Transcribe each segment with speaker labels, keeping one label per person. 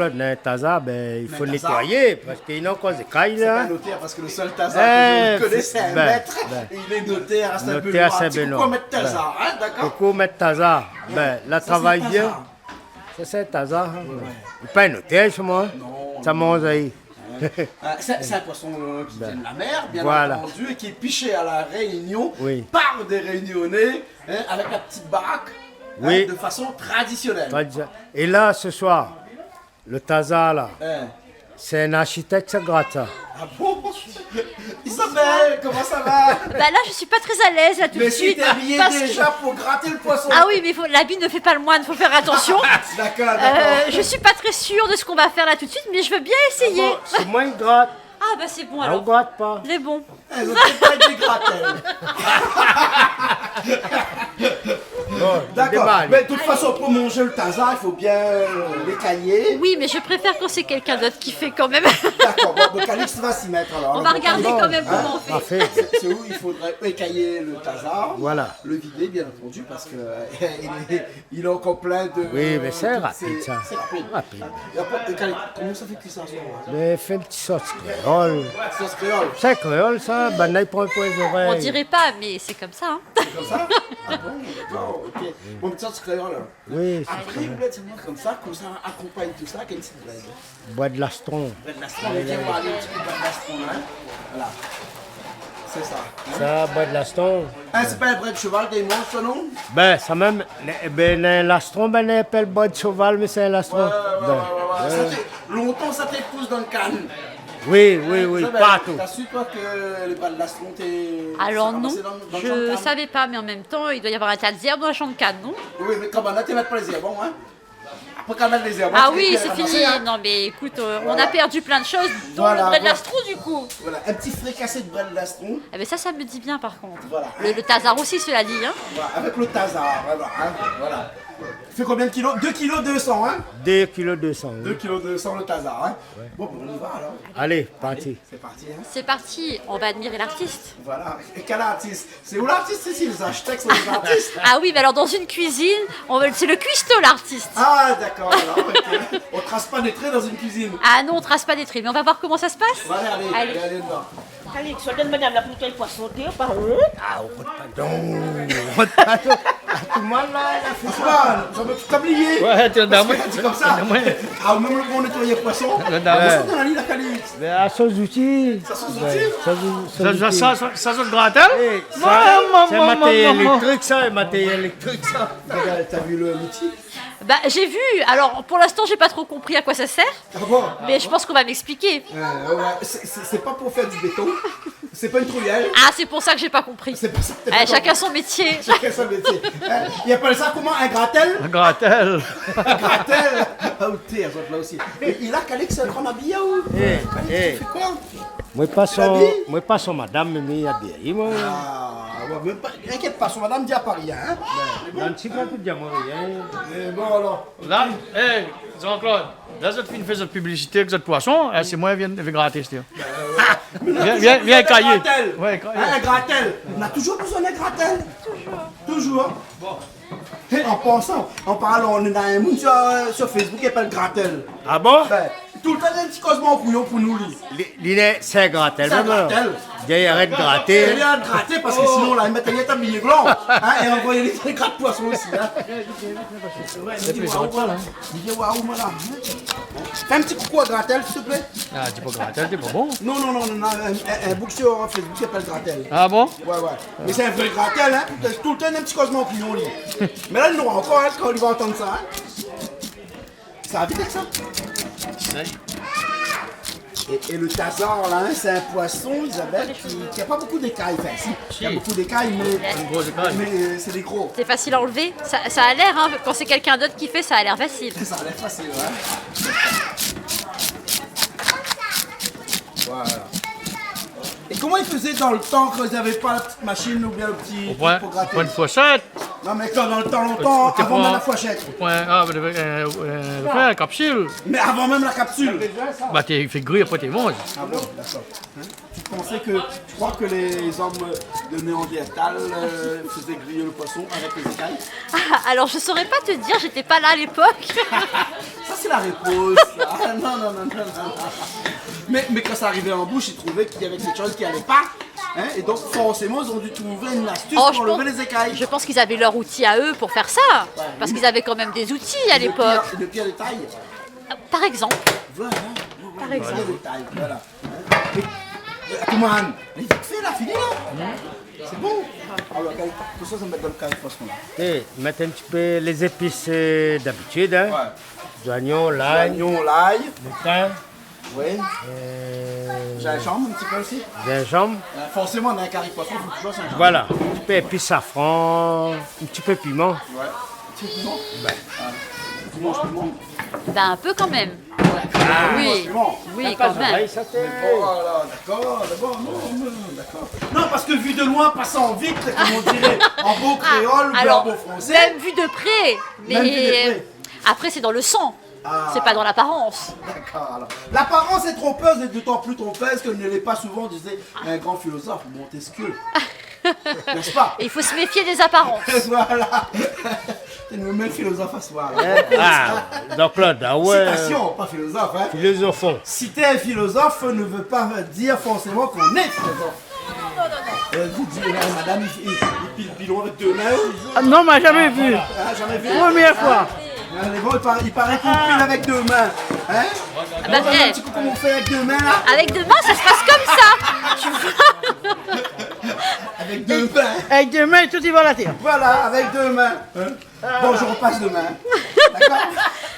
Speaker 1: Jean-Claude, dans un taza, ben, il faut nettoyer parce qu'il y a encore des écailles
Speaker 2: C'est
Speaker 1: là.
Speaker 2: un notaire parce que le seul Tazar que je connais, c'est un
Speaker 1: ben,
Speaker 2: maître.
Speaker 1: ben.
Speaker 2: Et il est notaire à
Speaker 1: Notaire
Speaker 2: Saint-Benoît.
Speaker 1: à Saint-Benoît.
Speaker 2: Pourquoi mettre Tazar, hein, d'accord?
Speaker 1: Pourquoi mettre taza? Ben, là,
Speaker 2: Ça,
Speaker 1: travaille
Speaker 2: c'est
Speaker 1: bien.
Speaker 2: Tazar.
Speaker 1: Ça, c'est un taza. Il pas un notaire chez moi.
Speaker 2: Non.
Speaker 1: Ça mange ahí.
Speaker 2: C'est un poisson qui vient de la mer, bien
Speaker 1: Voilà.
Speaker 2: entendu, et qui est piché à la Réunion
Speaker 1: Oui.
Speaker 2: par des Réunionnais, hein, avec la petite baraque,
Speaker 1: Oui.
Speaker 2: de façon traditionnelle.
Speaker 1: Et là, ce soir, le taza, là,
Speaker 2: Hein.
Speaker 1: c'est un architecte, ça gratte ça.
Speaker 2: Ah bon? Isabelle, comment ça va?
Speaker 3: Bah là, je suis pas très à l'aise là tout
Speaker 2: Mais
Speaker 3: de
Speaker 2: si
Speaker 3: suite.
Speaker 2: t'es habillé
Speaker 3: parce que-
Speaker 2: déjà pour gratter le poisson.
Speaker 3: Ah oui, mais l'habit ne fait pas le moine, faut faire attention.
Speaker 2: D'accord, d'accord.
Speaker 3: Je suis pas très sûre de ce qu'on va faire là tout de suite, mais je veux bien essayer.
Speaker 1: Bon, c'est moi qui gratte.
Speaker 3: Ah bah c'est bon
Speaker 1: On
Speaker 3: alors.
Speaker 1: gratte pas.
Speaker 3: C'est bon.
Speaker 2: Elles ont peut-être pas été grattées.
Speaker 1: Bon,
Speaker 2: D'accord.
Speaker 1: démarre.
Speaker 2: Mais de toute façon, pour manger le taza, il faut bien l'écailler.
Speaker 3: Oui, mais je préfère quand c'est quelqu'un d'autre qui fait quand même.
Speaker 2: D'accord, bon, donc Calix va s'y mettre alors.
Speaker 3: On va regarder
Speaker 2: Calix,
Speaker 3: quand même comment on fait.
Speaker 1: Parfait.
Speaker 2: c'est où il faudrait écailler le taza.
Speaker 1: Voilà.
Speaker 2: Le vider, bien entendu, parce que il est encore plein de.
Speaker 1: Oui, mais c'est
Speaker 2: toutes
Speaker 1: rapide,
Speaker 2: ces-
Speaker 1: ça.
Speaker 2: C'est rapide.
Speaker 1: Rapide.
Speaker 2: Et après, Calix, comment ça fait cuire ça en ce moment?
Speaker 1: Mais fais une petite sauce créole.
Speaker 2: Sauce créole.
Speaker 1: C'est créole, ça. Ben, là, il prend pour les oreilles.
Speaker 3: On dirait pas, mais c'est comme ça. Hein.
Speaker 2: C'est comme ça? Ah bon, d'accord, ok. Bon, petite sauce créole.
Speaker 1: Oui,
Speaker 2: Après, vous voulez dire comme ça accompagne tout ça, quelle petite blague?
Speaker 1: c'est bois de lastron.
Speaker 2: Bread d'astron, on vient voir aller un petit peu de bread d'astron, hein? Voilà. C'est ça.
Speaker 1: Ça, bois de lastron.
Speaker 2: Ah, c'est pas un bread de cheval qu'ils mangent, ça, non?
Speaker 1: Ben, ça même. Ben, un lastron, ben, on appelle bois de cheval, mais c'est un lastron. Ben,
Speaker 2: Longtemps, ça t'épouse dans le canne.
Speaker 1: oui, oui, oui,
Speaker 2: Isabelle,
Speaker 1: partout.
Speaker 2: T'as su, toi, que les bread d'astron, t'es.
Speaker 3: Alors
Speaker 2: ça
Speaker 3: non,
Speaker 2: ramassé dans le champ de
Speaker 3: je
Speaker 2: canne?
Speaker 3: savais pas, mais en même temps, il doit y avoir un tas de zèbre dans la chambre de canne, non?
Speaker 2: Oui, mais comment, là, t'es mettre plaisir, bon, hein? Après, quand même, les herbes.
Speaker 3: Ah
Speaker 2: tu
Speaker 3: oui,
Speaker 2: les
Speaker 3: c'est
Speaker 2: ramasser,
Speaker 3: fini.
Speaker 2: hein?
Speaker 3: Non mais écoute, on a perdu plein de choses, dont
Speaker 2: Voilà,
Speaker 3: le bread
Speaker 2: voilà.
Speaker 3: d'astro du coup.
Speaker 2: Voilà, un petit fricassé de bread d'astron.
Speaker 3: Eh ben ça me dit bien par contre.
Speaker 2: Voilà.
Speaker 3: Le tazar aussi, cela dit. Hein.
Speaker 2: Voilà, avec le tazar, voilà, hein, voilà. Il fait combien de kilos? 2 kilos 200, hein?
Speaker 1: 2 kg 200.
Speaker 2: 2 kilos 200 le tazar, hein? Bon, on y va alors.
Speaker 1: Allez, parti.
Speaker 2: C'est parti, hein?
Speaker 3: C'est parti, on va admirer l'artiste.
Speaker 2: Voilà. Et quel artiste? C'est où l'artiste ici? Les architectes sont les artistes?
Speaker 3: Ah oui, mais alors dans une cuisine, c'est le cuistot l'artiste.
Speaker 2: Ah, d'accord, alors, ok. On trace pas des traits dans une cuisine.
Speaker 3: Ah non, on trace pas des traits, mais on va voir comment ça se passe.
Speaker 2: Voilà, allez,
Speaker 3: Allez.
Speaker 2: allez dedans.
Speaker 4: Calix, donne madame la bouteille poisson, t'es pas
Speaker 1: Ah, on rote pas donc. On rote pas donc. Ah, tout le monde là, il a fait ça.
Speaker 2: Quoi? Ça veut tout tablier?
Speaker 5: Ouais, tu
Speaker 2: Parce que c'est comme ça. Ah, même le bon nettoyer poisson.
Speaker 5: Ouais.
Speaker 2: Ça dans la ligne, la Calix.
Speaker 1: Mais à son outil.
Speaker 2: Ça se
Speaker 1: Ben,
Speaker 2: outil?
Speaker 5: Ça sonne gratel?
Speaker 1: Eh,
Speaker 5: Maman,
Speaker 1: ça, c'est
Speaker 5: maman,
Speaker 1: matériel
Speaker 5: maman.
Speaker 1: électrique, ça, matériel électrique, ça.
Speaker 2: Regarde, t'as vu l'outil?
Speaker 3: Bah j'ai vu, alors pour l'instant j'ai pas trop compris à quoi ça sert,
Speaker 2: Ah bon?
Speaker 3: mais je pense qu'on va m'expliquer.
Speaker 2: Ouais, c'est pas pour faire du béton. C'est pas une trouillère.
Speaker 3: Ah c'est pour ça que j'ai pas compris.
Speaker 2: C'est pas ça. que t'as
Speaker 3: Eh,
Speaker 2: pas
Speaker 3: chacun
Speaker 2: compris.
Speaker 3: son métier.
Speaker 2: Chacun son métier. Il appelle ça comment? Un gratel?
Speaker 5: Gratel.
Speaker 2: Un gratel? Ah, ou t'es, autres là aussi. Et il a Calix un grand habillé ou? Calix, tu fais quoi?
Speaker 1: Moi, pas son madame, mais il y a des. Moi,
Speaker 2: Ah, ouais, mais inquiète pas, son madame dit à Paris, hein?
Speaker 1: dans le cycle, tout diamant,
Speaker 2: Mais bon, alors.
Speaker 5: Là, hey, Jean-Claude, là, ça te fait une fête de publicité avec ce poisson, c'est moi qui viens gratter, c'est viens cailler.
Speaker 2: Un gratel.
Speaker 5: Ouais, cailler.
Speaker 2: Hein, un gratel. On a toujours besoin d'un gratel. Toujours. Bon. Et en parlant, on est dans un monde sur Facebook qui s'appelle Gratel.
Speaker 1: Ah bon?
Speaker 2: Ben, tout le temps, il y a un petit cosmo en couillon pour nous, lui.
Speaker 1: L'idée, c'est gratter.
Speaker 2: C'est un gratel.
Speaker 1: Il arrête de
Speaker 2: Il
Speaker 1: gratter.
Speaker 2: y a un gratter parce que sinon, là, ils mettent un tablier blanc. Hein, et envoyer les gratte poissons aussi. Hein. C'est plus waouh, là. Dis waouh, madame. Fais un petit coucou à Gratel, s'il te plaît.
Speaker 5: Ah, t'es pas gratel, t'es pas bon.
Speaker 2: Non, un bouc sur Facebook qui s'appelle Gratel.
Speaker 5: Ah bon?
Speaker 2: Ouais. Mais c'est un vrai Gratel, hein. Tout le temps, il y a un petit cosmo en couillon, lui. Mais là, il nous encore, hein, quand il va entendre ça. Hein. Ça va vite avec ça. Et le tazar, là, hein, c'est un poisson, Isabelle, qui n'a pas beaucoup d'écailles. Enfin, si, il y a beaucoup d'écailles, mais c'est des gros.
Speaker 3: C'est facile à enlever. Ça a l'air, hein, quand c'est quelqu'un d'autre qui fait, ça a l'air facile.
Speaker 2: Ça a l'air facile, ouais. Voilà. Et comment ils faisaient dans le temps quand ils n'avaient pas la petite machine ou bien le petit
Speaker 5: Au
Speaker 2: truc
Speaker 5: point,
Speaker 2: pour gratter?
Speaker 5: une fourchette.
Speaker 2: Non, mais quand dans le temps longtemps,
Speaker 5: Tu
Speaker 2: avant
Speaker 5: prends-
Speaker 2: même la fourchette.
Speaker 5: Faire capsule.
Speaker 2: Mais avant même la capsule.
Speaker 5: Bah, tu fais griller, après tu manges.
Speaker 2: Ah bon, d'accord. Tu crois que les hommes de Néandertal faisaient griller le poisson avec les écailles?
Speaker 3: Ah, alors je saurais pas te dire, j'étais pas là à l'époque.
Speaker 2: Ça, c'est la réponse. Ah, non, non, non, non, non. Mais quand ça arrivait en bouche, ils trouvaient qu'il y avait quelque chose qui allait pas. Hein, et donc, forcément, ils ont dû trouver une astuce
Speaker 3: Oh,
Speaker 2: pour enlever les écailles.
Speaker 3: Je pense qu'ils avaient leur outil à eux pour faire ça. Parce qu'ils avaient quand même des outils à l'époque.
Speaker 2: De quelle taille?
Speaker 3: Par exemple.
Speaker 2: Voilà.
Speaker 3: Par exemple.
Speaker 2: De taille, voilà. Comment? Vite fait, là, fini là. C'est bon. Alors, tout ça, ça me met dans le carré de poisson là.
Speaker 1: Et mettre un petit peu les épices d'habitude, hein.
Speaker 2: Ouais.
Speaker 1: L'oignon, l'ail,
Speaker 2: L'oignon, l'ail.
Speaker 1: le thym,
Speaker 2: Oui. Gingembre un petit peu aussi.
Speaker 1: gingembre.
Speaker 2: Forcément, dans un carré de poisson, il faut toujours gingembre.
Speaker 1: Voilà. Un petit peu épices safran, un petit peu piment.
Speaker 2: Ouais. Tu piment? Tu manges piment?
Speaker 3: Ben un peu quand même. Oui,
Speaker 2: piment.
Speaker 3: oui quand même.
Speaker 1: Ça, c'est...
Speaker 2: Voilà, d'accord, d'abord, non, d'accord. Non, parce que vu de loin, passant vite, comme on dirait en beau créole ou
Speaker 3: Alors,
Speaker 2: en beau français.
Speaker 3: même vu de près.
Speaker 2: Même vu de
Speaker 3: Mais
Speaker 2: près.
Speaker 3: après c'est dans le sang.
Speaker 2: Ah.
Speaker 3: C'est pas dans l'apparence.
Speaker 2: D'accord, alors. L'apparence est trompeuse et d'autant plus trompeuse que ne l'est pas souvent, disait un grand philosophe, Montesquieu. N'est-ce pas?
Speaker 3: Et il faut se méfier des apparences.
Speaker 2: Voilà. C'est le même philosophe à soi.
Speaker 1: Ah, donc là, ah ouais.
Speaker 2: Citation, pas philosophe, hein.
Speaker 1: Philosophon.
Speaker 2: Citer un philosophe ne veut pas dire forcément qu'on est philosophe. Vous dites, madame, il pile le pilon avec deux mains.
Speaker 5: Ah, non, mais jamais vu.
Speaker 2: Ah, jamais vu.
Speaker 5: Première fois.
Speaker 2: Les gars, il paraît qu'on pile avec deux mains. Hein?
Speaker 3: bah,
Speaker 2: On va un petit coup comment on fait avec deux mains là.
Speaker 3: Avec deux mains, ça se passe comme ça. Tu vois.
Speaker 2: Avec deux mains.
Speaker 5: Avec deux mains, tout y va à la terre.
Speaker 2: Voilà, avec deux mains. Hein? Bon, je repasse demain. D'accord?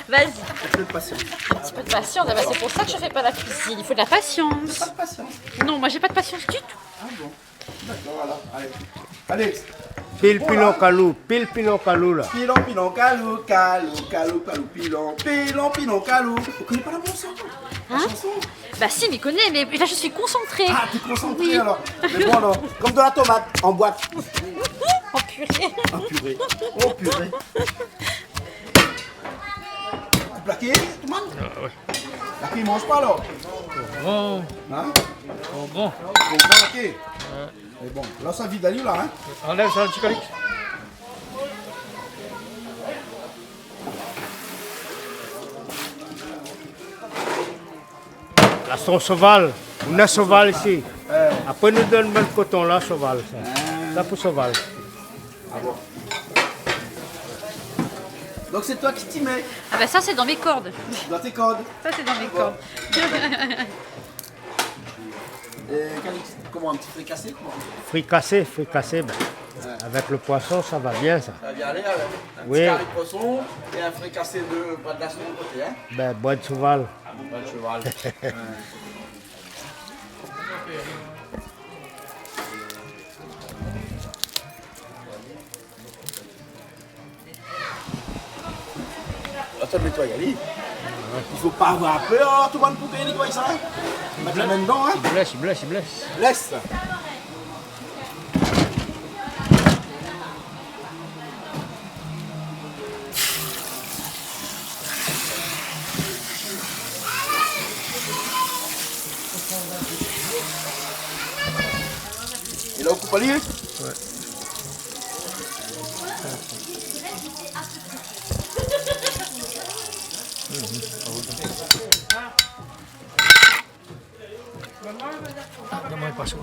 Speaker 3: Vas-y.
Speaker 2: Un peu de patience.
Speaker 3: Un petit peu de patience. Ah bah, c'est pour ça que je fais pas la cuisine. Il faut de la patience.
Speaker 2: Pas de patience.
Speaker 3: Non, moi j'ai pas de patience du tout.
Speaker 2: Ah bon. D'accord, alors. Allez. Alex.
Speaker 1: Pile pilon calou, pile pilon calou là.
Speaker 2: Pilon, pilon, calou, calou, calou, calou, pilon, pilon, pilon, calou. Vous connaissez pas la chanson? La chanson?
Speaker 3: Bah si, mais connais, mais là je suis concentrée.
Speaker 2: Ah, t'es concentré
Speaker 3: Oui.
Speaker 2: alors. Mais bon alors, comme de la tomate en boîte.
Speaker 3: Oh purée.
Speaker 2: Oh purée. Oh purée. Vous plaquez, tout le monde? Plaqué, il mange pas alors.
Speaker 5: Grand,
Speaker 2: Hein?
Speaker 5: grand.
Speaker 2: Bon, plaqué. Mais bon, là ça vide d'aller là, hein?
Speaker 5: Enlève ça, petit colique.
Speaker 1: Là, son cheval. On a cheval ici. Après, nous donne le coton là, cheval. Ça pour cheval.
Speaker 2: Donc c'est toi qui t'y mets
Speaker 3: Ah bah ça c'est dans mes cordes.
Speaker 2: dans tes codes.
Speaker 3: Ça c'est dans mes cordes.
Speaker 2: Comment, un petit fricassé quoi?
Speaker 1: Fricassé. Ben, avec le poisson, ça va bien ça.
Speaker 2: Ça va bien aller avec un
Speaker 1: Oui.
Speaker 2: petit carré de poisson et un fricassé de bras de glaçon de côté, hein?
Speaker 1: Ben, bois de cheval.
Speaker 2: Pas de cheval. Ça nettoie, allez. Il faut pas avoir peur, tout le monde pour qu'il nettoie ça. Mettre la main dedans, hein.
Speaker 1: Il blesse.
Speaker 2: Laisse. Et là, on coupe à lire? Ouais.
Speaker 5: Donne-moi le poisson.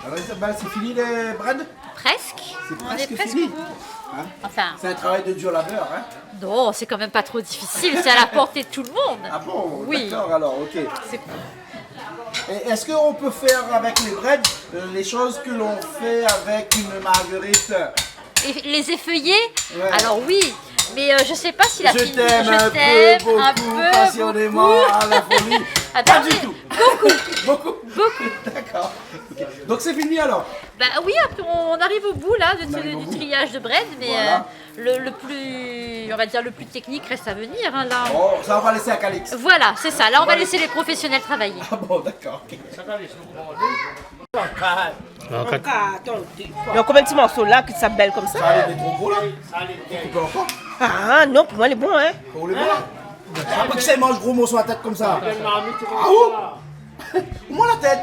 Speaker 2: Alors Isabelle, c'est fini les bread?
Speaker 3: Presque.
Speaker 2: C'est
Speaker 3: On est
Speaker 2: presque
Speaker 3: presque
Speaker 2: fini.
Speaker 3: au bout.
Speaker 2: Hein?
Speaker 3: Enfin,
Speaker 2: C'est un travail de dur labeur, hein?
Speaker 3: non, c'est quand même pas trop difficile. C'est à la portée de tout le monde.
Speaker 2: Ah bon?
Speaker 3: Oui.
Speaker 2: D'accord, alors, ok.
Speaker 3: C'est-
Speaker 2: Et est-ce qu'on peut faire avec les breads les choses que l'on fait avec une marguerite?
Speaker 3: Et les effeuiller.
Speaker 2: Ouais.
Speaker 3: Alors oui, mais je sais pas si la
Speaker 2: Je
Speaker 3: fille.
Speaker 2: t'aime
Speaker 3: Je
Speaker 2: un
Speaker 3: t'aime
Speaker 2: peu, beaucoup,
Speaker 3: un peu,
Speaker 2: passionnément,
Speaker 3: beaucoup.
Speaker 2: à la folie.
Speaker 3: Ah,
Speaker 2: Pas
Speaker 3: ben
Speaker 2: du
Speaker 3: oui,
Speaker 2: tout.
Speaker 3: beaucoup,
Speaker 2: Beaucoup.
Speaker 3: beaucoup.
Speaker 2: D'accord. Ok. Donc c'est fini alors.
Speaker 3: Bah oui, après on arrive au bout là du triage de bread, mais
Speaker 2: Voilà.
Speaker 3: le plus, on va dire le plus technique reste à venir hein, là.
Speaker 2: Oh, ça on va laisser à Calix.
Speaker 3: Voilà, c'est ça. Là, on va laisser les professionnels travailler.
Speaker 2: Ah bon, d'accord. Ok.
Speaker 4: Donc, combien de petits morceaux là qui s'appellent comme ça?
Speaker 2: Allez, les trop gros là. Tu peux encore.
Speaker 4: Ah non, pour moi, elle est bon, hein.
Speaker 2: Pour les voir. Après que ça il mange gros morceau à tête comme ça. Ah où? Moi la tête.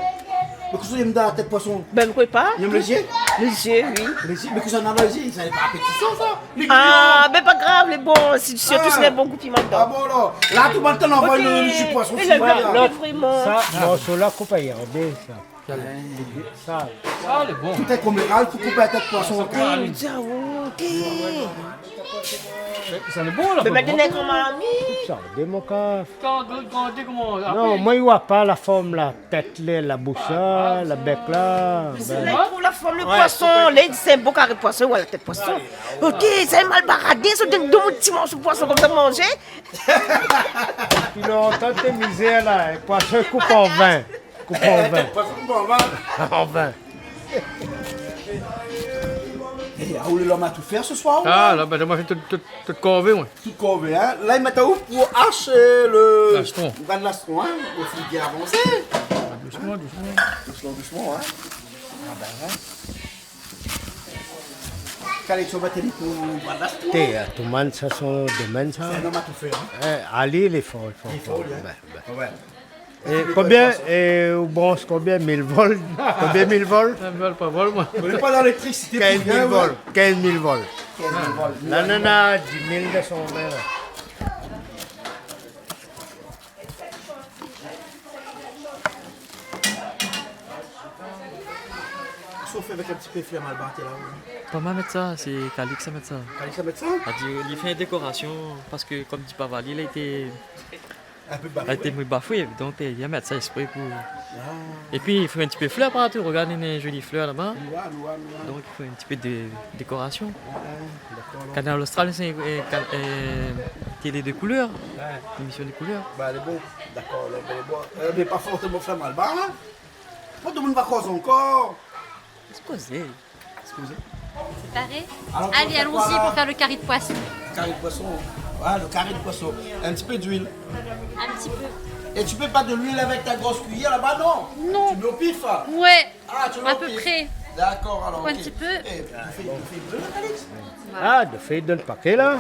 Speaker 2: Mais que ça il me donne la tête poisson.
Speaker 4: Ben, pourquoi pas?
Speaker 2: Il me le léger.
Speaker 4: Léger, oui.
Speaker 2: Léger. Mais que ça n'a pas léger. Ça n'est pas appétissant ça. Les
Speaker 4: Ah, ben pas grave, les bons. Surtout si les bons goûts piment
Speaker 2: Ah
Speaker 4: dedans.
Speaker 2: bon là. Là tout le temps on envoie le jus poisson.
Speaker 4: Et
Speaker 2: c'est
Speaker 4: le
Speaker 2: vrai, là.
Speaker 4: vraiment.
Speaker 1: Ça, morceau-là, coupe à regarder ça. Ça,
Speaker 5: Ah, elle est bon.
Speaker 2: Tout est comme le râle pour couper la tête poisson.
Speaker 4: Ok.
Speaker 5: Ça est bon, là.
Speaker 4: Mais maintenant, qu'on m'a mis.
Speaker 1: ça, démocrate.
Speaker 5: Quand comment...
Speaker 1: Non, moi, il voit pas la forme, la tête, là, la bouche, là, la bec, là. Ben,
Speaker 4: Là, pour la forme, le poisson. Là, c'est un beau carré de poisson ou la tête de poisson. Ok, c'est mal baradé. Ça donne deux petits morceaux de poisson comme ça manger.
Speaker 1: Puis longtemps, t'es misère, là. Le poisson coupe en 20. Coupe en 20.
Speaker 2: Poisson bon va.
Speaker 1: En 20.
Speaker 2: Et où l'homme a tout faire ce soir?
Speaker 5: Ah, là, ben, moi, fait tout corvé, moi.
Speaker 2: Tout corvé, hein. Là, il met où pour hacher le...
Speaker 5: L'astron.
Speaker 2: Le bras de l'astron, hein. Le flic est avancé.
Speaker 5: Doucement, doucement.
Speaker 2: Doucement, doucement, hein. Ah ben, hein. Calix, on va te dire pour le bras de l'astron.
Speaker 1: Tout le monde, ça, son domaine, ça.
Speaker 2: Un homme a tout fait, hein.
Speaker 1: Ali, il est fort.
Speaker 2: Il faut, lui, hein. Ouais.
Speaker 1: Et combien, et au bronze, combien 1000 volts? Combien 1000 volts?
Speaker 5: Ça me vole pas vol, moi.
Speaker 2: On n'est pas dans l'électricité.
Speaker 1: 15
Speaker 2: pour
Speaker 1: 000
Speaker 2: rien,
Speaker 1: volts. 15 000 volts.
Speaker 2: ouais. 15 000 volts.
Speaker 1: La nana, 10 000 de son mère.
Speaker 2: Sauf avec un petit peu de flemme à le battre, là.
Speaker 6: Pas mal mettre ça, c'est Calix à mettre ça.
Speaker 2: Calix, ça met ça?
Speaker 6: Il fait une décoration parce que comme dit Pavali, il
Speaker 2: Un peu
Speaker 6: a été muy bafoué, donc il a mettre ça exprès pour.
Speaker 2: Ah.
Speaker 6: Et puis il faut un petit peu de fleurs partout, regardez les jolies fleurs là-bas.
Speaker 2: Loin.
Speaker 6: Donc il faut un petit peu de décoration.
Speaker 2: D'accord.
Speaker 6: Canal Austral, c'est télé de couleurs, émission de couleurs.
Speaker 2: Bah, elle est bonne. D'accord, elle est bonne. Mais pas forcément flemme à le battre, hein. Pas de monde va causer encore.
Speaker 6: Excusez.
Speaker 3: Préparé.
Speaker 2: Alors,
Speaker 3: Allez,
Speaker 2: on fait quoi,
Speaker 3: allons-y
Speaker 2: là
Speaker 3: pour faire le carré de poisson.
Speaker 2: Carré de poisson. Voilà, le carré de poisson. Un petit peu d'huile.
Speaker 3: Un petit peu.
Speaker 2: Et tu peux pas de l'huile avec ta grosse cuillère là-bas, non?
Speaker 3: Non.
Speaker 2: Tu mets au pif, hein?
Speaker 3: Ouais,
Speaker 2: Ah, tu mets
Speaker 3: à
Speaker 2: au
Speaker 3: peu
Speaker 2: pif.
Speaker 3: près.
Speaker 2: D'accord, alors.
Speaker 3: Un
Speaker 2: ok.
Speaker 3: petit peu.
Speaker 2: Eh, tu fais bleu, là, Calix?
Speaker 1: Ah, de fait, donne paquet là.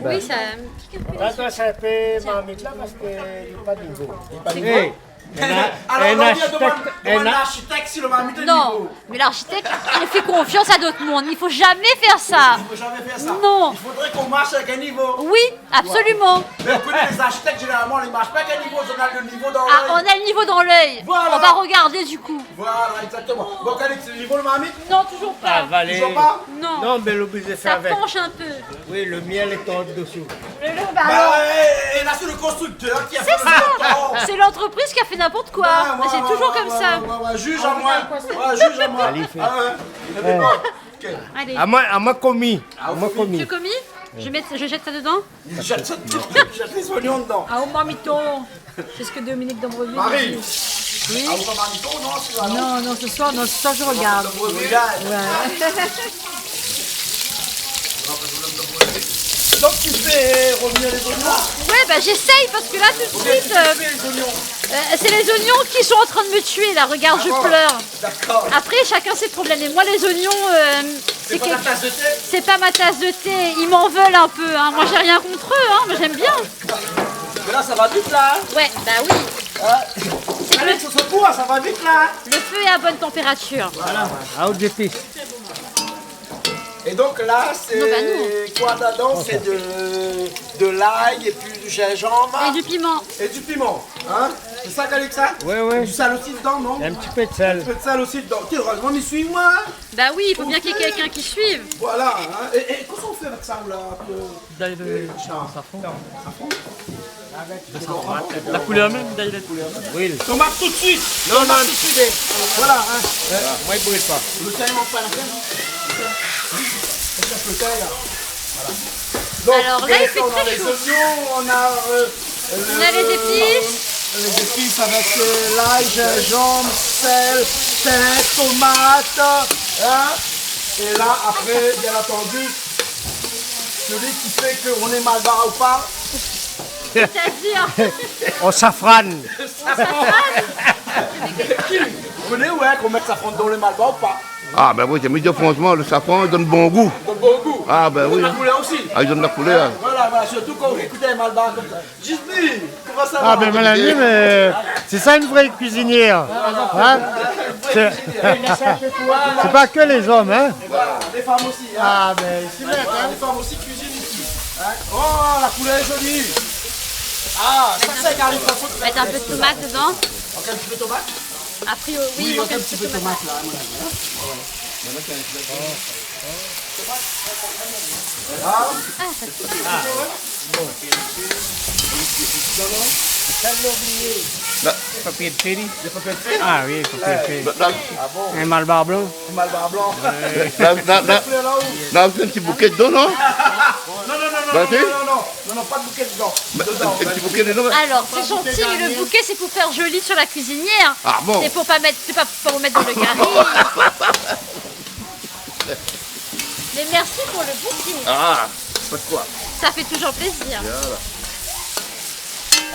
Speaker 3: Oui, ça me pique un peu.
Speaker 1: Là, toi, ça fait marmite là parce qu'il n'est pas de niveau.
Speaker 2: Pas de
Speaker 1: Hey,
Speaker 2: Alors,
Speaker 1: un
Speaker 2: on vient demande
Speaker 1: architecte,
Speaker 2: l'architecte si le m'a mis de
Speaker 3: Non,
Speaker 2: niveau.
Speaker 3: mais l'architecte, il fait confiance à d'autres mondes. Il faut jamais faire ça.
Speaker 2: Il faut jamais faire ça.
Speaker 3: Non.
Speaker 2: Il faudrait qu'on marche avec un niveau.
Speaker 3: Oui, absolument.
Speaker 2: Mais on connaît les architectes, généralement, ils ne marchent pas avec un niveau. On a le niveau dans
Speaker 3: Ah, on
Speaker 2: l'œil.
Speaker 3: a le niveau dans l'œil.
Speaker 2: Voilà.
Speaker 3: On va regarder du coup.
Speaker 2: Voilà, exactement. Bon, Calix, c'est le niveau, le m'a mis?
Speaker 3: Non, toujours pas.
Speaker 1: Avaler.
Speaker 2: Toujours pas?
Speaker 3: Non,
Speaker 1: Non, mais l'obligé de faire
Speaker 3: ça
Speaker 1: avec.
Speaker 3: penche un peu.
Speaker 1: Oui, le miel est en dessous.
Speaker 2: Bah ouais, et là, c'est le constructeur qui a fait le montant.
Speaker 3: C'est l'entreprise qui a fait n'importe quoi. Mais c'est toujours comme ça.
Speaker 2: Ouais, juge à moi. Ouais, juge à moi.
Speaker 1: Allez, fais.
Speaker 2: Ah ouais. Il avait pas. Ok.
Speaker 3: Allez,
Speaker 1: À moi commis. À moi
Speaker 3: tu
Speaker 1: commis.
Speaker 3: commis je jette ça dedans.
Speaker 2: Il jette ça dedans. Il jette les oignons dedans.
Speaker 7: Ah, au marmiton. C'est ce que Dominique Dombreville
Speaker 2: Marie.
Speaker 7: a dit.
Speaker 2: Ah, vous pas marmiton, non, c'est là, non?
Speaker 7: Non, ce soir, je regarde.
Speaker 2: Donc tu fais revenir les oignons.
Speaker 3: Ouais, bah j'essaye parce que là tout de suite, c'est les oignons qui sont en train de me tuer là. Regarde, je pleure.
Speaker 2: D'accord.
Speaker 3: Après, chacun ses problèmes. Et moi, les oignons,
Speaker 2: C'est pas ta tasse de thé?
Speaker 3: c'est pas ma tasse de thé. Ils m'en veulent un peu. Hein. Moi, j'ai rien contre eux. Hein. Moi, j'aime bien.
Speaker 2: Mais là, ça va vite là.
Speaker 3: Ouais, bah oui.
Speaker 2: Allez, sur ce coup, ça va vite là.
Speaker 3: Le feu est à bonne température.
Speaker 1: À haute épice.
Speaker 2: Et donc là, c'est
Speaker 3: Non, bah non.
Speaker 2: quoi dedans? C'est de l'ail et puis du gingembre
Speaker 3: Et du piment.
Speaker 2: et du piment. Hein? C'est ça, Calixa?
Speaker 1: Ouais, ouais.
Speaker 2: Du sel aussi dedans, non?
Speaker 1: Un petit peu de sel.
Speaker 2: Un peu de sel aussi dedans. Tiens, heureusement, mais suis-moi. Hein?
Speaker 3: Bah oui, il faut bien qu'il y ait quelqu'un qui suive.
Speaker 2: Voilà. Hein? Et qu'est-ce qu'on fait avec ça là?
Speaker 6: D'ail de
Speaker 2: Charles.
Speaker 6: safran.
Speaker 2: Safran?
Speaker 6: La couleur même, d'ail de couleur.
Speaker 1: Huile.
Speaker 2: Tomate tout de suite.
Speaker 1: Non, non, un petit peu.
Speaker 2: Voilà. Hein?
Speaker 1: Moi, il brûle pas.
Speaker 2: Le thym, il manque pas la peine. On cherche le thym là. Voilà. Donc,
Speaker 3: Alors là, il fait
Speaker 2: on a
Speaker 3: très
Speaker 2: les
Speaker 3: chaud.
Speaker 2: oignons, on a
Speaker 3: On a les épices.
Speaker 2: les épices avec l'ail, gingembre, sel, thym, tomate. Hein? Et là, après, bien entendu, celui qui fait qu'on est malbar ou pas.
Speaker 3: C'est-à-dire,
Speaker 1: Au safran.
Speaker 2: Vous connaissez, ouais, qu'on met le safran dans le malbar ou pas?
Speaker 8: Ah ben oui, j'ai mis franchement, le safran donne bon goût.
Speaker 2: Donne bon goût.
Speaker 8: Ah ben oui.
Speaker 2: La couleur aussi.
Speaker 8: Ah, il donne la couleur.
Speaker 2: Voilà, voilà, surtout quand vous écoutez un malbar comme ça. Gisby, comment ça va?
Speaker 1: Ah ben Mélanie, mais c'est ça une vraie cuisinière. Hein? C'est c'est pas que les hommes, hein?
Speaker 2: Voilà, les femmes aussi. Hein?
Speaker 1: Ah ben c'est vrai,
Speaker 2: Voilà, les femmes aussi cuisinent ici. Hein? Oh, la couleur est jolie. Ah, ça c'est carré.
Speaker 3: mettre un peu de tomate dedans.
Speaker 2: Ok, un petit peu de tomate.
Speaker 3: A priori, oui, il
Speaker 2: Ok,
Speaker 3: manque
Speaker 2: un petit peu de tomate là, à mon avis. Hein?
Speaker 1: Papier de féri. Ah oui, papier de féri.
Speaker 8: Là,
Speaker 1: Un malbar blanc.
Speaker 2: Un malbar blanc.
Speaker 8: là, un petit bouquet dedans, non?
Speaker 2: Non, pas de bouquet dedans.
Speaker 8: Un petit bouquet dedans.
Speaker 3: Alors, c'est gentil, mais le bouquet, c'est pour faire joli sur la cuisinière.
Speaker 8: Ah bon?
Speaker 3: C'est pour pas mettre, c'est pas pour mettre dans le curry. Mais merci pour le bouquet.
Speaker 8: Ah, pas de quoi.
Speaker 3: Ça fait toujours plaisir.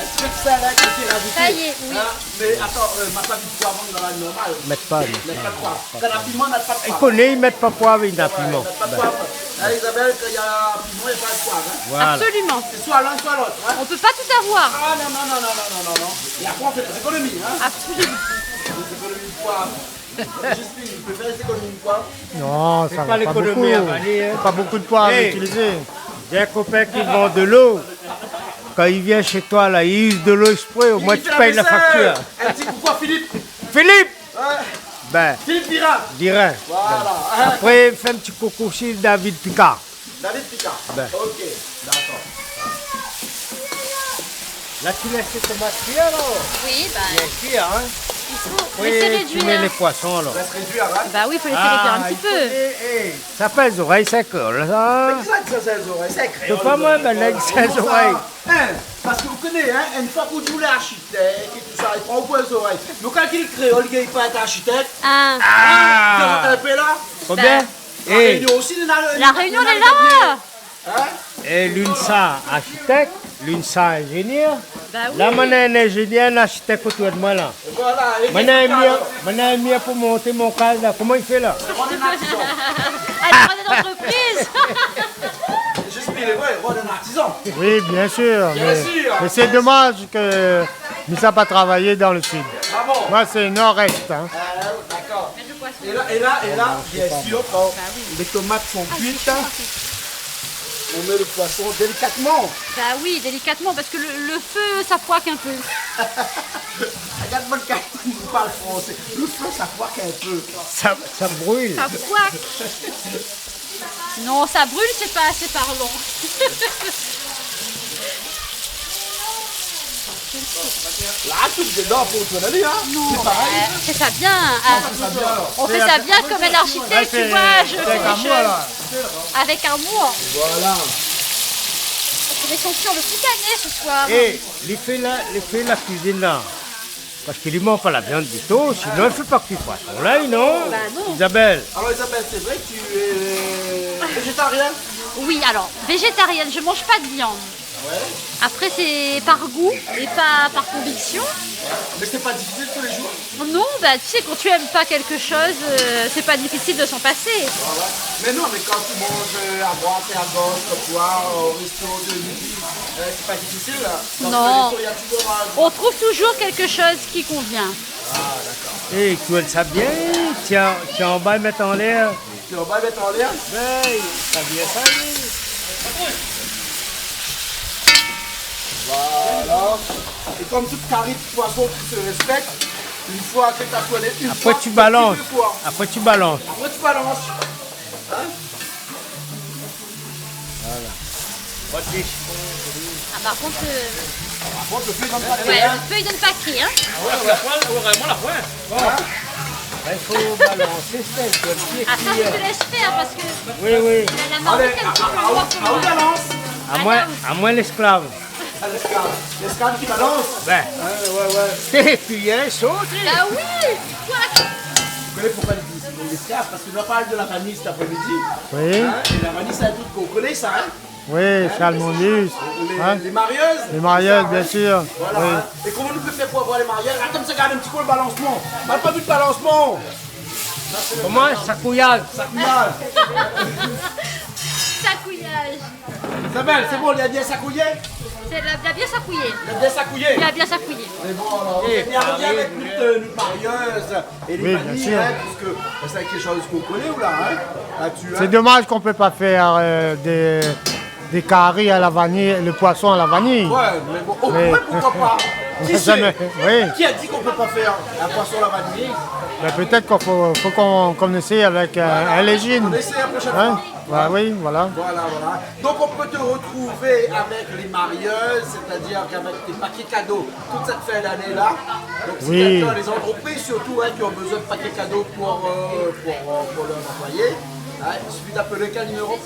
Speaker 2: Un petit peu de salade aussi rajouté.
Speaker 3: Ça y est, oui.
Speaker 2: Hein? Mais attends, ma pas de poivron dans la normale.
Speaker 1: Mettre pas.
Speaker 2: Mettre pas de poivre. Quand la piment, n'a pas de
Speaker 1: Ils
Speaker 2: poivre.
Speaker 1: connaissent, ils mettent pas poivre, ils n'ont piment.
Speaker 2: Pas de poivre. Hein, Isabelle, quand il y a piment, il n'y a pas de poivre. Hein?
Speaker 1: Voilà.
Speaker 3: Absolument.
Speaker 2: C'est soit l'un, soit l'autre. Hein?
Speaker 3: On peut pas tout avoir.
Speaker 2: Ah non. Et après, on fait des économies. Hein?
Speaker 3: Absolument.
Speaker 2: Des économies de poivre. Justine, tu peux faire des économies de poivre?
Speaker 1: Non, ça va pas beaucoup. l'économie à vanille, hein. Pas beaucoup de poivre à
Speaker 2: Hey.
Speaker 1: utiliser. J'ai un copain qui vend de l'eau. Quand il vient chez toi, là, il use de l'eau exprès, au moins
Speaker 2: Il
Speaker 1: tu
Speaker 2: fait
Speaker 1: payes la
Speaker 2: vaisselle.
Speaker 1: facture.
Speaker 2: Un petit coucou à Philippe.
Speaker 1: Philippe
Speaker 2: Ouais.
Speaker 1: Ben,
Speaker 2: Philippe Dira.
Speaker 1: dirais.
Speaker 2: Voilà. Hein?
Speaker 1: Après, fais un petit coucou aussi David Picard.
Speaker 2: David Picard.
Speaker 1: Ben.
Speaker 2: Ok, d'accord.
Speaker 1: Là, tu laisses les tomates cuire, alors.
Speaker 3: Oui, bah,
Speaker 1: Bien cuire, hein.
Speaker 3: il faut laisser
Speaker 1: Oui, tu mets les
Speaker 3: réduire.
Speaker 1: poissons, alors.
Speaker 2: Ça se réduire, hein?
Speaker 3: Bah oui, il faut laisser réduire un petit peu.
Speaker 1: Ça fait les oreilles, ça colle, ça.
Speaker 2: Exact, ça, c'est les oreilles. C'est
Speaker 1: C'est pas moi, ben, là, c'est les oreilles.
Speaker 2: Hein, parce que vous connaissez, hein, une fois que vous jouez l'architecte et tout ça, il prend au point les oreilles. Mais quand il créole, il n'est pas être architecte.
Speaker 3: Ah,
Speaker 2: Comment un peu là?
Speaker 1: Combien
Speaker 2: La
Speaker 1: Et,
Speaker 2: réunion aussi, il y en a-
Speaker 3: la réunion, elle est là.
Speaker 2: Hein?
Speaker 1: et l'UNSA, architecte, l'UNSA, ingénieur.
Speaker 3: Bah oui.
Speaker 1: Là, moi, un ingénieur, un architecte autour de moi, là.
Speaker 2: Voilà. et
Speaker 1: Moi, un mien pour monter mon cadre, là. Comment il fait, là?
Speaker 3: À la d'entreprise.
Speaker 2: Juste il est vrai, le roi d'un artisan.
Speaker 1: Oui, bien sûr.
Speaker 2: Bien sûr.
Speaker 1: Mais c'est dommage que nous ne pas travaillé dans le sud.
Speaker 2: Ah bon?
Speaker 1: Moi, c'est nord-est. Hein.
Speaker 2: D'accord. Et là, bien sûr, quand les tomates sont cuites, on met le poisson délicatement.
Speaker 3: Bah oui, délicatement, parce que le feu, ça poique un peu.
Speaker 2: Regarde mon cas, il nous parle français. Le feu, ça poique un peu.
Speaker 1: Ça brûle.
Speaker 3: Ça poique. Non, ça brûle, c'est pas assez parlant.
Speaker 2: Là, tout dedans pour ton ami, hein?
Speaker 3: Non, fais ça bien. On fait ça bien comme un architecte, tu vois. Je fais des choses avec amour.
Speaker 2: Voilà.
Speaker 3: Je vais sentir le poucanet ce soir.
Speaker 1: Et il fait la cuisine là. Parce qu'il lui manque pas la viande du tout, sinon il ne fait pas cuire poisson là, non?
Speaker 3: Bah non.
Speaker 1: Isabelle,
Speaker 2: Alors Isabelle, c'est vrai que tu es végétarienne?
Speaker 3: Oui, alors, végétarienne, je mange pas de viande. Après, c'est par goût et pas par conviction.
Speaker 2: Mais c'est pas difficile tous les jours?
Speaker 3: Non, bah tu sais, quand tu aimes pas quelque chose, c'est pas difficile de s'en passer.
Speaker 2: Voilà. Mais non, mais quand tu manges à droite et à gauche, comme toi, au resto de midi, c'est pas difficile là? Dans
Speaker 3: Non.
Speaker 2: le resto, il y a toujours un...
Speaker 3: On trouve toujours quelque chose qui convient.
Speaker 1: et tu le sais bien, tiens en bas, mettre en l'air.
Speaker 2: Tu vas pas mettre en l'air?
Speaker 1: Ben, ça vient ça, oui.
Speaker 2: Voilà. Et comme toute carré de poisson qui se respecte, une fois que tu as connais une
Speaker 1: Après
Speaker 2: fois,
Speaker 1: tu balances.
Speaker 2: deux fois.
Speaker 1: Après tu balances.
Speaker 2: Après tu balances.
Speaker 3: Ah, par contre,
Speaker 2: Par contre, le feu dans le paquet,
Speaker 3: ouais,
Speaker 2: hein.
Speaker 3: le feu il donne pas cri, hein.
Speaker 1: Il faut balancer, c'est un pied
Speaker 3: Ah, ça, je te laisse faire parce que
Speaker 1: Oui, oui.
Speaker 3: la marocaine, tu peux le voir comme
Speaker 2: On balance.
Speaker 1: À moins l'esclave.
Speaker 2: L'escalade qui balance.
Speaker 9: Ben.
Speaker 2: Ouais.
Speaker 9: Et puis, hein, saute.
Speaker 3: Ah oui. Quoi?
Speaker 2: Vous connaissez pourquoi ils disent l'escalade? Parce que nous parle de la vanille cet après-midi.
Speaker 1: Oui,
Speaker 2: Hein? Et la vanille, c'est un truc qu'on connaît, ça, hein?
Speaker 1: oui, Chalmondus. Hein?
Speaker 2: Les marieuses.
Speaker 1: Les mariages,
Speaker 2: ça,
Speaker 1: bien
Speaker 2: hein?
Speaker 1: sûr.
Speaker 2: Voilà.
Speaker 1: Oui.
Speaker 2: Hein? Et comment nous peut faire pour avoir les mariages? Attends, ça regarde un petit peu le balancement. On n'a pas vu de balancement.
Speaker 9: Comment? Ça couillade.
Speaker 2: Ça couillade.
Speaker 3: Sacouillage.
Speaker 2: Isabelle, c'est bon, il a bien sacouillé?
Speaker 3: C'est la bien sacouillé.
Speaker 2: Il a bien sacouillé?
Speaker 3: Il a bien sacouillé.
Speaker 2: Mais bon, alors, il y a rien avec notre marieuse et les
Speaker 1: Oui,
Speaker 2: vanilles,
Speaker 1: bien sûr.
Speaker 2: hein, parce que c'est quelque chose qu'on connaît, ou là, hein? Là-dessus, hein?
Speaker 1: C'est dommage qu'on ne peut pas faire des caries à la vanille, le poisson à la vanille.
Speaker 2: Ouais, mais bon, oh,
Speaker 1: Mais-
Speaker 2: ouais, pourquoi pas? Qui
Speaker 1: Ça
Speaker 2: sait?
Speaker 1: oui.
Speaker 2: Qui a dit qu'on peut pas faire un poisson à la vanille?
Speaker 1: Mais peut-être qu'il faut qu'on essaie avec un légine.
Speaker 2: On essaie la prochaine
Speaker 1: Hein?
Speaker 2: fois.
Speaker 1: Ouais, oui, voilà.
Speaker 2: Voilà, voilà. Donc on peut te retrouver avec les marieuses, c'est-à-dire qu'avec tes paquets cadeaux toute cette fin d'année-là. Donc si
Speaker 1: Oui.
Speaker 2: quelqu'un, les entreprises surtout, hein, qui ont besoin de paquets cadeaux pour leurs employés, hein, il suffit d'appeler quel numéro?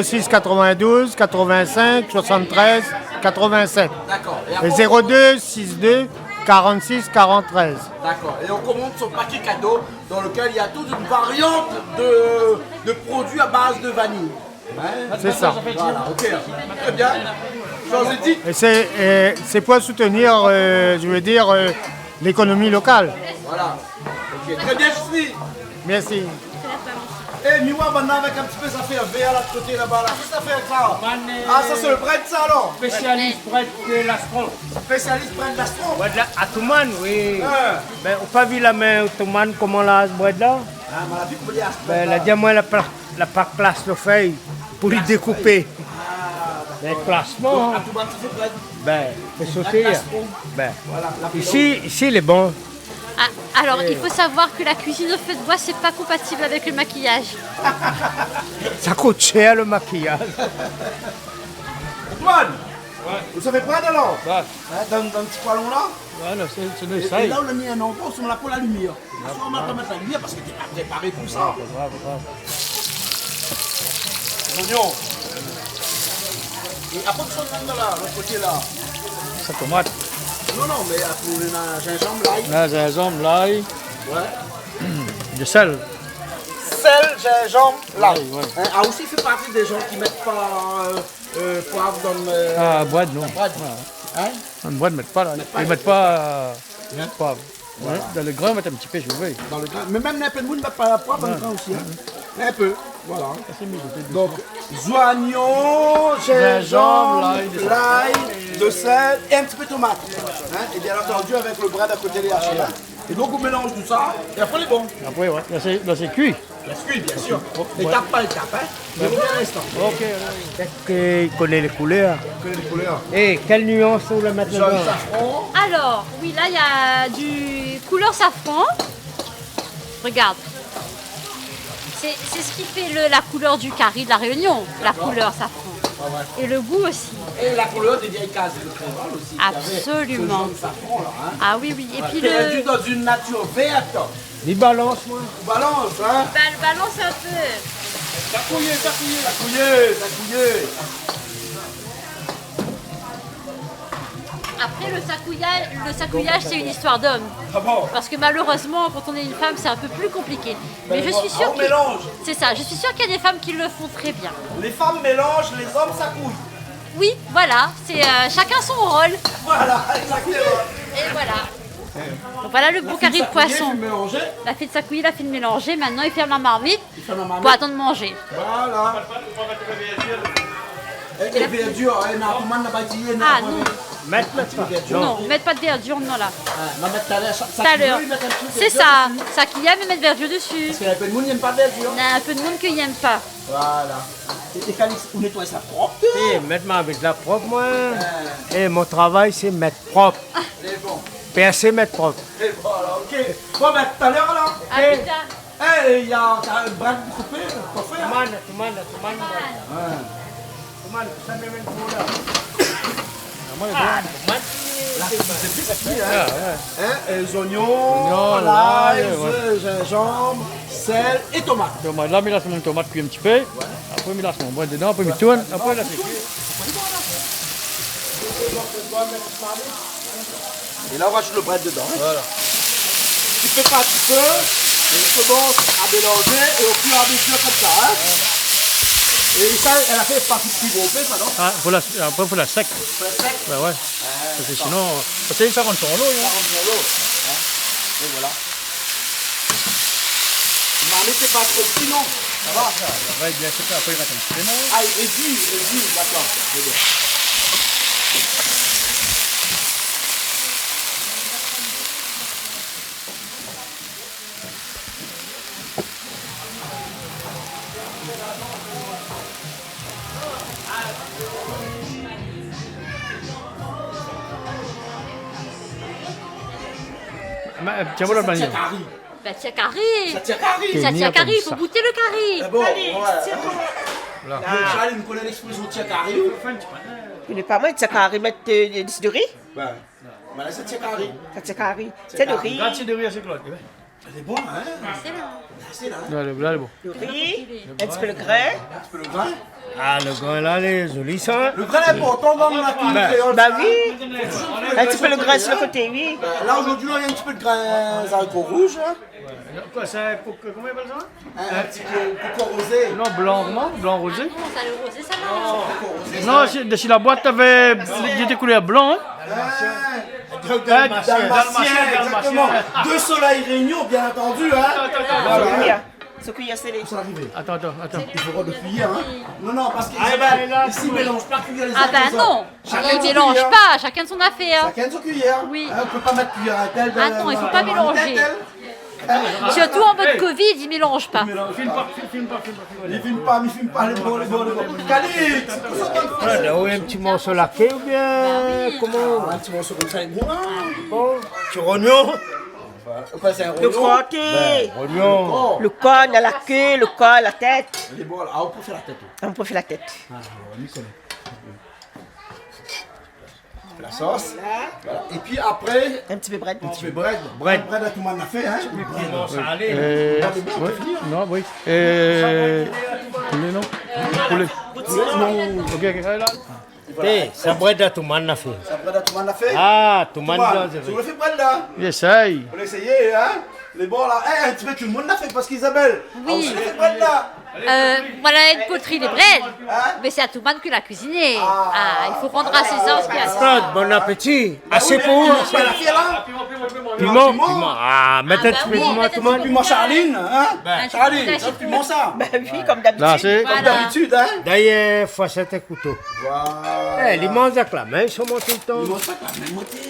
Speaker 1: 06 92 85 73 87.
Speaker 2: D'accord. Et
Speaker 1: Et
Speaker 2: après,
Speaker 1: 02 62 46 43.
Speaker 2: D'accord. Et on commande son paquet cadeau dans lequel il y a toute une variante de produits à base de vanille. Hein?
Speaker 1: C'est ça.
Speaker 2: Voilà, ok. Très bien. J'en ai dit.
Speaker 1: Et c'est pour soutenir, je veux dire, l'économie locale.
Speaker 2: Voilà. Ok. Très bien, Justine.
Speaker 1: Merci.
Speaker 2: Eh, Miwa, maintenant avec un petit peu, ça fait un verre là de côté là-bas. Là. Qu'est-ce que ça fait avec ça? Ah, ça c'est le bread, ça alors?
Speaker 9: Spécialiste près de l'astron.
Speaker 2: Spécialiste bread d'astron.
Speaker 9: Bread là, à Touman, oui.
Speaker 2: Ah,
Speaker 9: Ben, on pas vu la main au Touman, comment la bread là?
Speaker 2: on a vu qu'on dit astron.
Speaker 9: Ben, la diamant, la part place de feuille pour lui découper. Ben, classement,
Speaker 2: À tout le monde, ça fait bread.
Speaker 9: ben, fait sauter.
Speaker 2: D'astron.
Speaker 9: Ben,
Speaker 2: Voilà. La
Speaker 9: ici, il est bon.
Speaker 3: Ah, alors, il faut savoir que la cuisine au feu de bois, c'est pas compatible avec le maquillage.
Speaker 9: Ça coûte cher le maquillage.
Speaker 2: Antoine, vous savez bread alors?
Speaker 5: Ouais.
Speaker 2: Hein, dans un petit poêlon là?
Speaker 5: Ouais, là, c'est une
Speaker 2: Et
Speaker 5: essaye.
Speaker 2: là, on a mis un endroit où on a pour la lumière. Parce qu'on va pas mettre la lumière parce que t'es pas préparé pour ça. L'oignon. Et après, tu sont là, l'autre côté là.
Speaker 5: Ça tomate.
Speaker 2: Non, non, mais pour le gingembre, l'ail.
Speaker 5: Là, gingembre, l'ail,
Speaker 2: Ouais.
Speaker 5: du sel.
Speaker 2: Sel, gingembre, l'ail.
Speaker 5: Ouais.
Speaker 2: Hein, ah, aussi, fait partie des gens qui mettent pas poivre dans le.
Speaker 5: Ah, boîte, non.
Speaker 2: bread. Hein?
Speaker 5: Une boîte, ils mettent pas là. Ils mettent pas poivre. Ouais. Dans le grain, ils mettent un petit peu, je veux.
Speaker 2: Dans le grain. Mais même un peu de monde ne met pas la poivre dans le grain aussi. Hein? Un peu. Voilà. Donc, oignons, gingembre, l'ail, le sel et un petit peu de tomate. Hein? Et bien entendu, avec le bread à côté des hachés. Hein? Et donc, on mélange tout ça et après, les bons.
Speaker 5: Après, ouais. Là, c'est cuit.
Speaker 2: La cuit, bien sûr. Étape par étape. Hein? Je reviens à l'instant.
Speaker 5: Ok.
Speaker 9: Est-ce qu'il connaît les couleurs?
Speaker 2: Vous connaissez les couleurs?
Speaker 9: Et quelle nuance on le mettre
Speaker 2: Jaune,
Speaker 9: dedans?
Speaker 2: safran.
Speaker 3: Alors, oui, là, il y a du couleur safran. Regarde. C'est ce qui fait la couleur du curry de la Réunion, la couleur safran. Et le goût aussi.
Speaker 2: Et la couleur des vieilles cases de Créval aussi.
Speaker 3: Absolument.
Speaker 2: Ce jaune safran là. Hein?
Speaker 3: Ah oui, oui. Et puis
Speaker 2: Perdu
Speaker 3: le
Speaker 2: dans une nature verte.
Speaker 9: Il balance, moi.
Speaker 2: Balance, hein?
Speaker 3: balance un peu.
Speaker 2: Ça couillé, ça couillé. Ça couillé, ça couillé.
Speaker 3: Après, le sacouillage, c'est une histoire d'homme.
Speaker 2: Ah bon?
Speaker 3: Parce que malheureusement, quand on est une femme, c'est un peu plus compliqué. Mais je suis sûre
Speaker 2: on mélange.
Speaker 3: c'est ça. Je suis sûre qu'il y a des femmes qui le font très bien.
Speaker 2: Les femmes mélangent, les hommes s'accouillent.
Speaker 3: Oui, voilà. C'est chacun son rôle.
Speaker 2: Voilà, exactement.
Speaker 3: Et voilà. Donc voilà le beau carré de poisson.
Speaker 2: Mélanger.
Speaker 3: La fille de sacouiller, la fille de mélanger. Maintenant, il ferme la marmite
Speaker 2: ferme la marmite.
Speaker 3: pour attendre de manger.
Speaker 2: Voilà. Et verdure, hein, tout le monde n'a pas dit.
Speaker 3: Ah non,
Speaker 9: Mettre maintenant.
Speaker 3: non, mettre pas de verdure, non là.
Speaker 2: On va mettre tout à l'heure.
Speaker 3: Tout à l'heure. C'est ça. Ça qu'il y a, mais mettre verdure dessus.
Speaker 2: Parce qu'il y a un peu de monde qui n'aime pas de verdure.
Speaker 3: Il y a un peu de monde qui n'aime pas.
Speaker 2: Voilà. Et quand on nettoie ça propre.
Speaker 9: Et mettre avec la propre, moi. Et mon travail, c'est mettre propre.
Speaker 2: C'est bon.
Speaker 9: Percer, mettre propre.
Speaker 2: Et voilà, ok. Bon, ben tout à l'heure là.
Speaker 3: Ah putain.
Speaker 2: Eh, il y a un bras de coupé, quoi faire?
Speaker 9: Tuman. Ça me met pour là.
Speaker 2: Les oignons, l'ail, gingembre, sel et tomate.
Speaker 5: Tomate. Là, il laisse mon tomate cuire un petit peu. Après, il laisse mon boîte dedans. Après, il tourne. Après, là, c'est cuit.
Speaker 2: Et là, on va jeter le bread dedans. Voilà. Tu fais pas un petit peu, et on commence à mélanger, et au fur et à mesure comme ça. Hein. Et ça, elle a fait partie plus gros fait, ça, non?
Speaker 5: Ah, après, il faut la sec. Bah ouais. Parce que sinon, ça rentre sur l'eau.
Speaker 2: Ça rentre dans l'eau. Hein. Et voilà. Mais c'est pas trop petit, non? Ça va?
Speaker 5: Ouais, bien sûr, après, il reste un petit peu.
Speaker 2: Ah, et dis, d'accord. C'est bien.
Speaker 5: Tiens, voilà le manière.
Speaker 3: Bah, tiens, carré.
Speaker 2: Ça tient carré.
Speaker 3: Ça tient carré, il faut goûter le carré.
Speaker 2: Bon, ouais. Charlie, vous connaissez l'expression tient carré?
Speaker 4: Il n'est pas mal, tu as mettre du riz.
Speaker 2: Ben, voilà, ça tient carré.
Speaker 4: Ça tient carré. C'est du riz.
Speaker 5: Grazie de riz à Claude.
Speaker 2: C'est bon, hein?
Speaker 3: C'est là.
Speaker 2: C'est là.
Speaker 5: Là, il est bon.
Speaker 4: Du riz, un petit peu de grain.
Speaker 2: Un petit peu le grain.
Speaker 9: Ah, le grain là, les jolis ça.
Speaker 2: Le grain est important dans la cuisine créole.
Speaker 4: Bah oui. Un petit peu de grain sur le côté, oui.
Speaker 2: Là, aujourd'hui, il y a un petit peu de grain haricots rouges. Hein.
Speaker 5: Quoi, c'est comment il appelle ça?
Speaker 2: Un petit peu coco rosé.
Speaker 5: Non, blanc rosé.
Speaker 3: Comment ça, le rosé, ça marche?
Speaker 5: Non, si la boîte avait des couleurs blanc, hein?
Speaker 2: Dalmatien, exactement. Deux soleils réunion, bien entendu. Hein.
Speaker 4: Ce qu'il y a, c'est les...
Speaker 5: Attends.
Speaker 2: Il faut de cuillère. Hein. Non, parce qu'ici, ils ne mélangent pas cuillère les uns
Speaker 3: Ah ben
Speaker 2: les
Speaker 3: non,
Speaker 2: Chacun
Speaker 3: ils
Speaker 2: son
Speaker 3: mélangent
Speaker 2: cuillère.
Speaker 3: pas, chacun son affaire.
Speaker 2: Chacun son cuillère.
Speaker 3: Oui.
Speaker 2: Hein, on ne peut pas mettre cuillère à tel.
Speaker 3: Ah non, il faut pas mélanger. Surtout en mode Covid, ils mélangent pas.
Speaker 5: Filme pas.
Speaker 2: Il filme pas. Les bons. Calix,
Speaker 9: On a un petit morceau laqué ou bien comment?
Speaker 2: un petit morceau comme ça, bon.
Speaker 9: Bon, petit rognon.
Speaker 2: Enfin, c'est un
Speaker 4: Le
Speaker 2: rognon.
Speaker 4: crotté,
Speaker 9: Rognon.
Speaker 4: le corps, la queue, le corps, la tête.
Speaker 2: Les bons, on peut faire la tête.
Speaker 4: On peut faire la tête.
Speaker 2: La sauce. Voilà. Et puis après,
Speaker 4: Un petit peu de bread.
Speaker 2: tu fais bread. Bread à tout le monde a fait. Hein.
Speaker 5: Non, oui. Poulet, non? Poulet. Ok, là.
Speaker 9: Eh, ça bread à tout le monde a fait.
Speaker 2: Ça bread à tout le monde a fait.
Speaker 9: Ah, tout le monde a
Speaker 2: Tu
Speaker 9: fait.
Speaker 2: le fais bread là?
Speaker 5: Essaye.
Speaker 2: On va essayer, hein? Les bons là. Un petit peu tout le monde l'a fait parce qu'Isabelle.
Speaker 3: Oui.
Speaker 2: On le fait bread là.
Speaker 3: Voilà une poterie de bread. Mais c'est à tout le monde que la cuisiner. Ah, il faut prendre assistance qui a ça.
Speaker 9: Claude, bon appétit. Assez pour vous.
Speaker 2: C'est la fille là.
Speaker 9: Piment. Ah, mettez un petit peu de piment à tout le monde.
Speaker 2: Piment Charline, hein?
Speaker 3: Un
Speaker 2: Charline,
Speaker 3: petit peu
Speaker 2: ça piment ça.
Speaker 4: Ben oui, comme d'habitude.
Speaker 5: Là, c'est.
Speaker 2: Comme
Speaker 3: Voilà.
Speaker 2: d'habitude, hein?
Speaker 9: D'ailleurs, fourchette et couteau.
Speaker 2: Voilà.
Speaker 9: Eh, les mangent avec la main, ils sont montés le temps.
Speaker 2: Ils mangent pas la même moitié.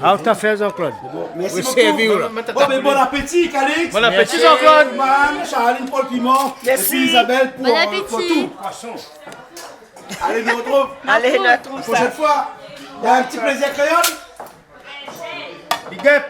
Speaker 9: Ah, t'as fait Jean-Claude.
Speaker 2: Merci
Speaker 9: Oui,
Speaker 2: beaucoup.
Speaker 9: c'est vu, là.
Speaker 2: Bon, mais bon appétit, Calix.
Speaker 5: Bon appétit, Jean-Claude.
Speaker 2: Man, Charline pour le piment.
Speaker 4: Merci.
Speaker 2: Et puis Isabelle pour,
Speaker 3: Bon appétit.
Speaker 2: pour tout. Allez, nous retrouve.
Speaker 4: Allez, on trouve ça.
Speaker 2: Prochaine fois. Il y a un petit plaisir créole.
Speaker 9: Big up.